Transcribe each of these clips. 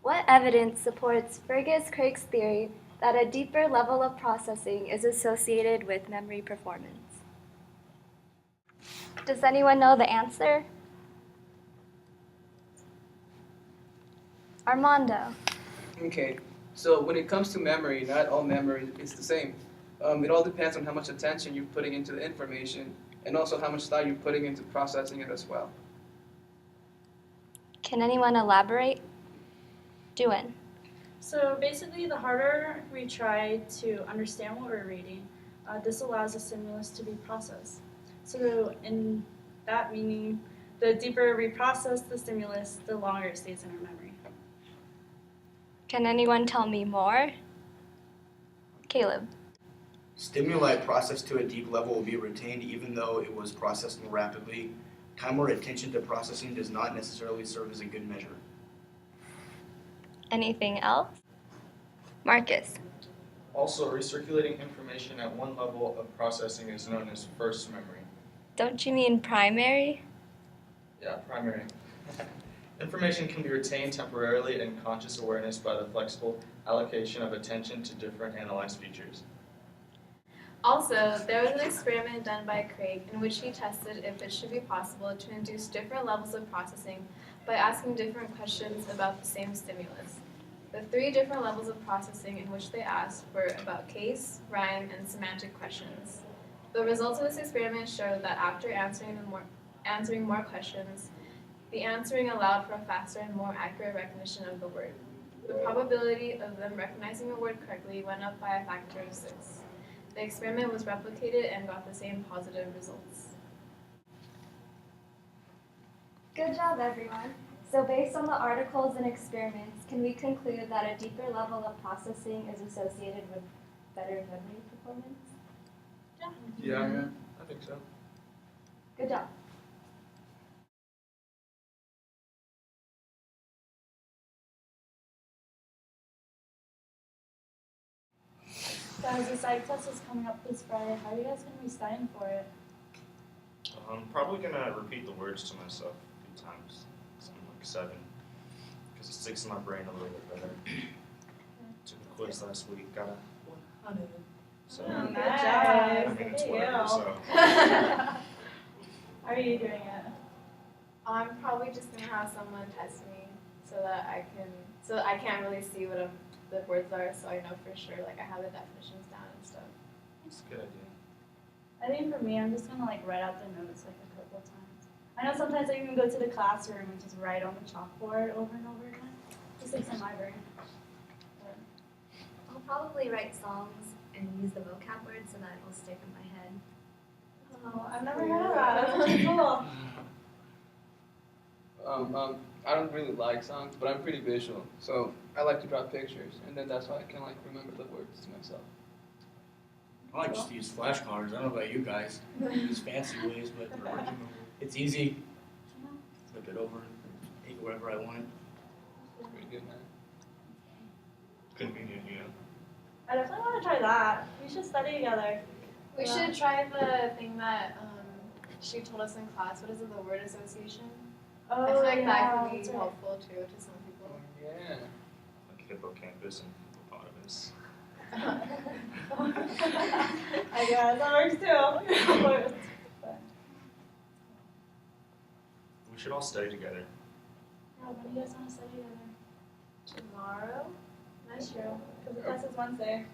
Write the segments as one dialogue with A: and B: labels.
A: What evidence supports Fergus-Craig's theory that a deeper level of processing is associated with memory performance? Does anyone know the answer? Armando.
B: Okay, so when it comes to memory, not all memory is the same. It all depends on how much attention you're putting into the information and also how much thought you're putting into processing it as well.
A: Can anyone elaborate? Duyen.
C: So basically, the harder we try to understand what we're reading, this allows the stimulus to be processed. So in that meaning, the deeper we process the stimulus, the longer it stays in our memory.
A: Can anyone tell me more? Caleb.
D: Stimuli processed to a deep level will be retained even though it was processed more rapidly. Time or attention to processing does not necessarily serve as a good measure.
A: Anything else? Marcus.
E: Also, recirculating information at one level of processing is known as first memory.
A: Don't you mean primary?
E: Yeah, primary. Information can be retained temporarily in conscious awareness by the flexible allocation of attention to different analyzed features.
F: Also, there was an experiment done by Craig in which he tested if it should be possible to induce different levels of processing by asking different questions about the same stimulus. The 3 different levels of processing in which they asked were about case, rhyme, and semantic questions. The results of this experiment showed that after answering more questions, the answering allowed for a faster and more accurate recognition of the word. The probability of them recognizing a word correctly went up by a factor of 6. The experiment was replicated and got the same positive results.
A: Good job, everyone. So based on the articles and experiments, can we conclude that a deeper level of processing is associated with better memory performance?
E: Yeah, I think so.
A: Good job.
C: Guys, the psych test is coming up this Friday. How are you guys going to be studying for it?
G: I'm probably going to repeat the words to myself a few times, something like 7, because it sticks in my brain a little bit better. Took a quiz last week, got a 100. So,
C: Good
F: Nice.
C: job.
G: I mean, it's
C: There you
G: whatever,
C: go.
G: so.
C: How are you doing it?
F: I'm probably just gonna have someone test me so I can't really see what the words are, so I know for sure, like I have the definitions down and stuff.
G: It's a good idea.
C: I think for me, I'm just going to write out the notes a couple of times. I know sometimes I even go to the classroom and just write on the chalkboard over and over again. Just like in my brain.
H: I'll probably write songs and use the vocab words so that it will stick in my head.
C: Oh, I've never heard of that. That's really cool.
B: I don't really like songs, but I'm pretty visual, so I like to draw pictures, and then that's how I can remember the words to myself.
D: I like just to use flashcards. I don't know about you guys. Use fancy ways, but it's easy. Flip it over and take it wherever I want it.
B: Pretty good, man.
G: Convenient, yeah.
C: I definitely want to try that. We should study together.
F: We should try the thing that she told us in class. What is it, the word association?
C: Oh,
F: I feel like
C: yeah,
F: that could be
C: that's right.
F: helpful too to some people.
B: Yeah.
G: Like hippocampus and hippopotamus.
C: I guess that works too.
G: We should all study together.
C: Yeah, when do you guys want to study together?
F: Tomorrow?
C: That's true, because the test is Wednesday.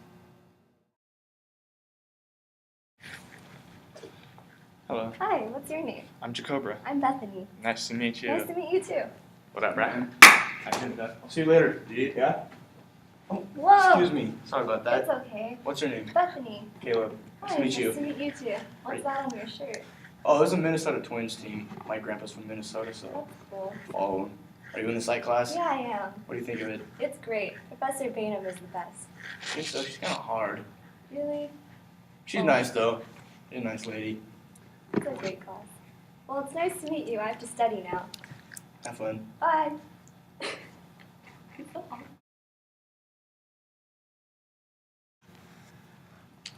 I: Hello,
A: Hi, what's your name?
I: I'm Jacobra.
A: I'm Bethany.
I: Nice to meet you.
A: Nice to meet you too.
I: What up, Brian?
D: I'll see you later. Yeah?
A: Whoa!
D: Excuse me. Sorry about that.
A: It's okay.
D: What's your name?
A: Bethany.
D: Caleb. Nice
A: Hi,
D: to meet you.
A: Nice to meet you too. What's that on your shirt?
D: Oh, it was a Minnesota Twins team. My grandpa's from Minnesota, so
A: That's cool.
D: follow him. Are you in the psych class?
A: Yeah, I am.
D: What do you think of it?
A: It's great. Professor Bainum is the best.
D: I think so. She's kind of hard.
A: Really?
D: She's nice, though. She's a nice lady.
A: It's a great class. Well, it's nice to meet you. I have to study now.
D: Have fun.
A: Bye.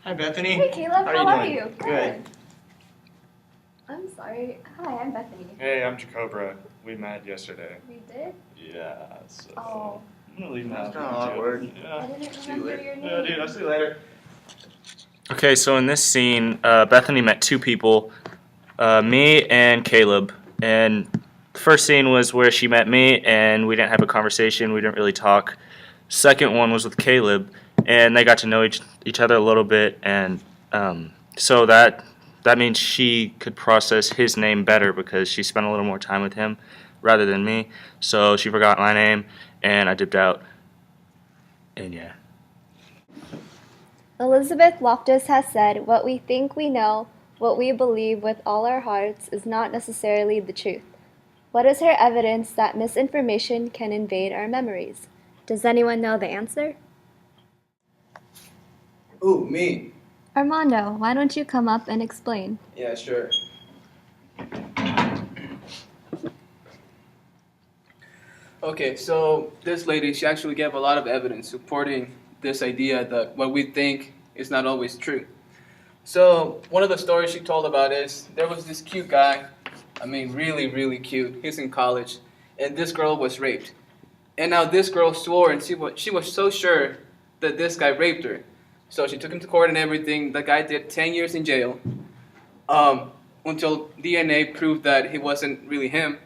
D: Hi, Bethany.
A: Hey, Caleb. How are
D: doing?
A: you?
D: Good.
A: I'm sorry. Hi, I'm Bethany.
I: Hey, I'm Jacobra. We met yesterday.
A: We did?
I: Yeah, so...
A: Oh.
I: I'm gonna leave now.
E: That's kinda awkward.
I: Yeah.
A: I didn't
E: See you
A: remember
E: later.
A: your name.
E: Yeah, dude, I'll see you later.
I: Okay, so in this scene, Bethany met two people, me and Caleb. And the first scene was where she met me, and we didn't have a conversation. We didn't really talk. Second one was with Caleb, and they got to know each other a little bit, and so that means she could process his name better because she spent a little more time with him rather than me. So she forgot my name, and I dipped out. And yeah.
A: Elizabeth Loftus has said, "What we think we know, what we believe with all our hearts, is not necessarily the truth." What is her evidence that misinformation can invade our memories? Does anyone know the answer?
B: Ooh, me.
A: Armando, why don't you come up and explain?
B: Yeah, sure. Okay, so this lady, she actually gave a lot of evidence supporting this idea that what we think is not always true. So one of the stories she told about is there was this cute guy, I mean really, really cute. He's in college, and this girl was raped. And now this girl swore, and she was so sure that this guy raped her. So she took him to court and everything. The guy did 10 years in jail until DNA proved that he wasn't really him.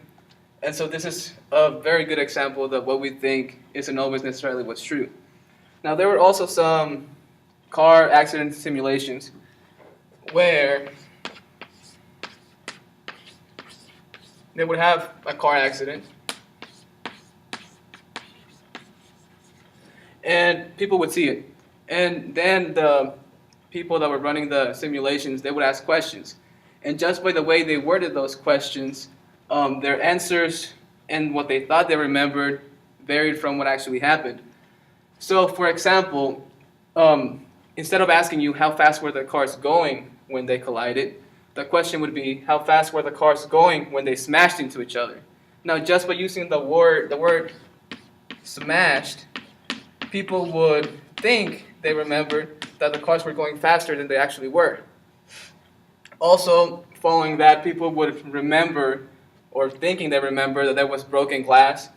B: And so this is a very good example that what we think isn't always necessarily what's true. Now there were also some car accident simulations where they would have a car accident and people would see it. And then the people that were running the simulations, they would ask questions. And just by the way they worded those questions, their answers and what they thought they remembered varied from what actually happened. So, for example, instead of asking you how fast were the cars going when they collided, the question would be how fast were the cars going when they smashed into each other. Now, just by using the word smashed, people would think they remembered that the cars were going faster than they actually were. Also, following that, people would remember, or thinking they remember, that there was broken glass.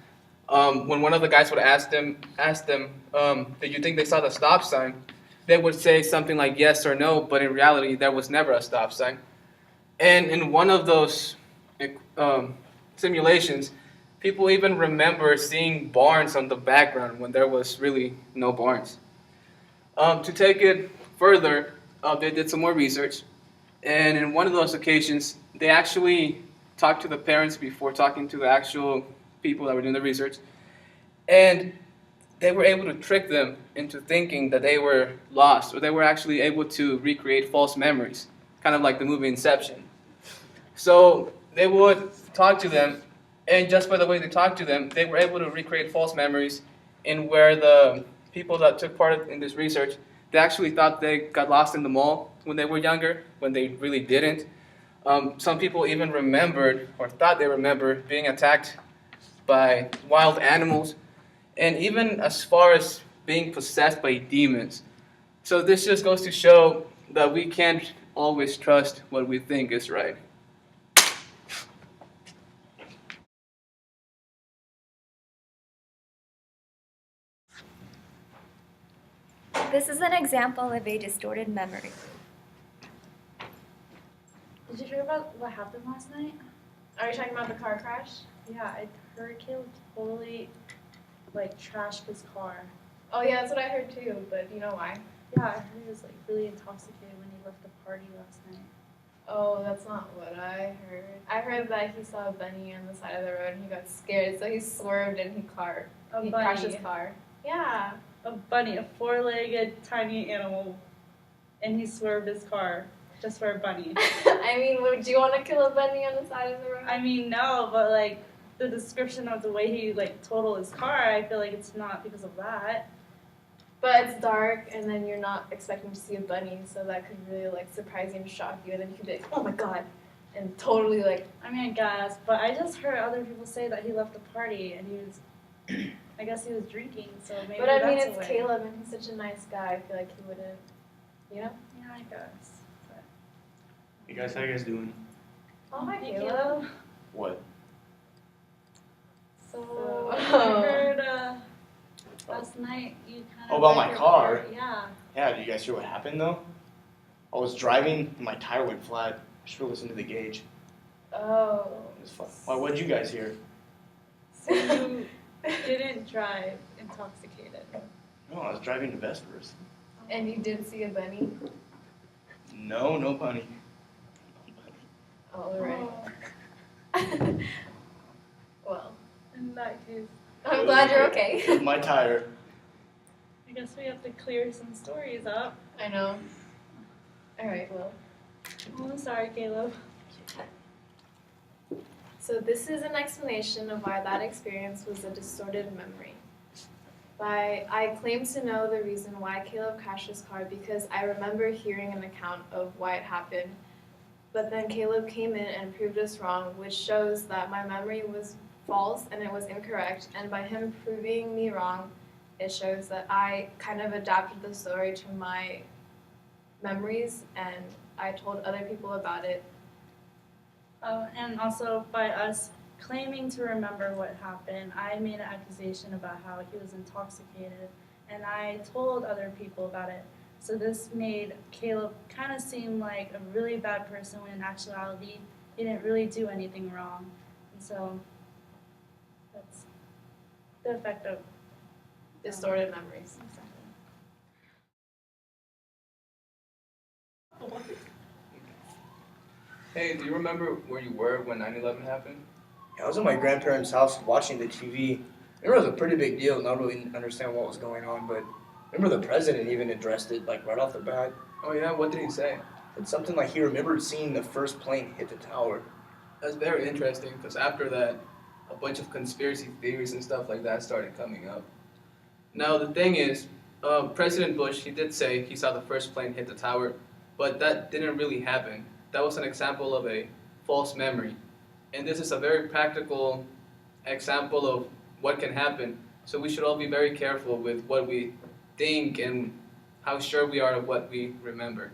B: When one of the guys would ask them, did you think they saw the stop sign? They would say something like yes or no, but in reality, there was never a stop sign. And in one of those simulations, people even remember seeing barns on the background when there was really no barns. To take it further, they did some more research. And in one of those occasions, they actually talked to the parents before talking to the actual people that were doing the research. And they were able to trick them into thinking that they were lost, or they were actually able to recreate false memories, kind of like the movie Inception. So they would talk to them, and just by the way they talked to them, they were able to recreate false memories in where the people that took part in this research, they actually thought they got lost in the mall when they were younger, when they really didn't. Some people even remembered, or thought they remembered, being attacked by wild animals, and even as far as being possessed by demons. So this just goes to show that we can't always trust what we think is right.
A: This is an example of a distorted memory.
C: Did you hear about what happened last night?
F: Are you talking about the car crash?
C: Yeah, I heard Caleb totally trashed his car.
F: Oh yeah, that's what I heard too, but do you know why?
C: Yeah, I heard he was really intoxicated when he left the party last night.
F: Oh, that's not what I heard. I heard that he saw a bunny on the side of the road and he got scared, so he swerved and he crashed his car. Yeah.
C: A bunny, a four-legged tiny animal, and he swerved his car just for a bunny.
F: I mean, would you want to kill a bunny on the side of the road?
C: I mean, no, but the description of the way he totaled his car, I feel like it's not because of that.
F: But it's dark, and then you're not expecting to see a bunny, so that could really surprise you and shock you, and then you could be like, oh my god, and totally
C: I mean, I guess, but I just heard other people say that he left the party and he was, I guess he was drinking, so maybe.
F: But I mean,
C: that's
F: it's
C: a way.
F: Caleb, and he's such a nice guy. I feel like he wouldn't, you know?
C: Yeah, I guess. But.
D: Hey guys, how you guys doing?
F: Oh, hi,
C: Hey,
F: Caleb.
D: What?
F: So,
C: I heard night you kind of.
D: Oh, about my
C: wrecked your
D: car?
C: Yeah.
D: Yeah, did you guys hear what happened though? I was driving and my tire went flat. I should have listened to the gauge.
F: Oh.
D: It was fun. Why, what'd you guys hear?
C: So you didn't drive intoxicated.
D: No, I was driving to Vespers.
F: And you did see a bunny?
D: No, no bunny.
F: All right. Well,
C: In that case,
F: I'm glad you're okay.
D: It was my tire.
C: I guess we have to clear some stories up.
F: I know. All right, well.
C: Oh, I'm sorry, Caleb.
F: So this is an explanation of why that experience was a distorted memory. I claim to know the reason why Caleb crashed his car because I remember hearing an account of why it happened. But then Caleb came in and proved us wrong, which shows that my memory was false and it was incorrect. And by him proving me wrong, it shows that I kind of adapted the story to my memories and I told other people about it.
C: Oh, and also by us claiming to remember what happened, I made an accusation about how he was intoxicated, and I told other people about it. So this made Caleb kind of seem like a really bad person when in actuality he didn't really do anything wrong. And so that's the effect of
F: Distorted memories.
B: Hey, do you remember where you were when 9/11 happened?
D: I was at my grandparents' house watching the TV. I remember it was a pretty big deal, not really understand what was going on, but I remember the president even addressed it like right off the bat.
B: Oh yeah, what did he say?
D: It's something like he remembered seeing the first plane hit the tower.
B: That's very interesting because after that, a bunch of conspiracy theories and stuff like that started coming up. Now the thing is, President Bush, he did say he saw the first plane hit the tower, but that didn't really happen. That was an example of a false memory. And this is a very practical example of what can happen. So we should all be very careful with what we think and how sure we are of what we remember.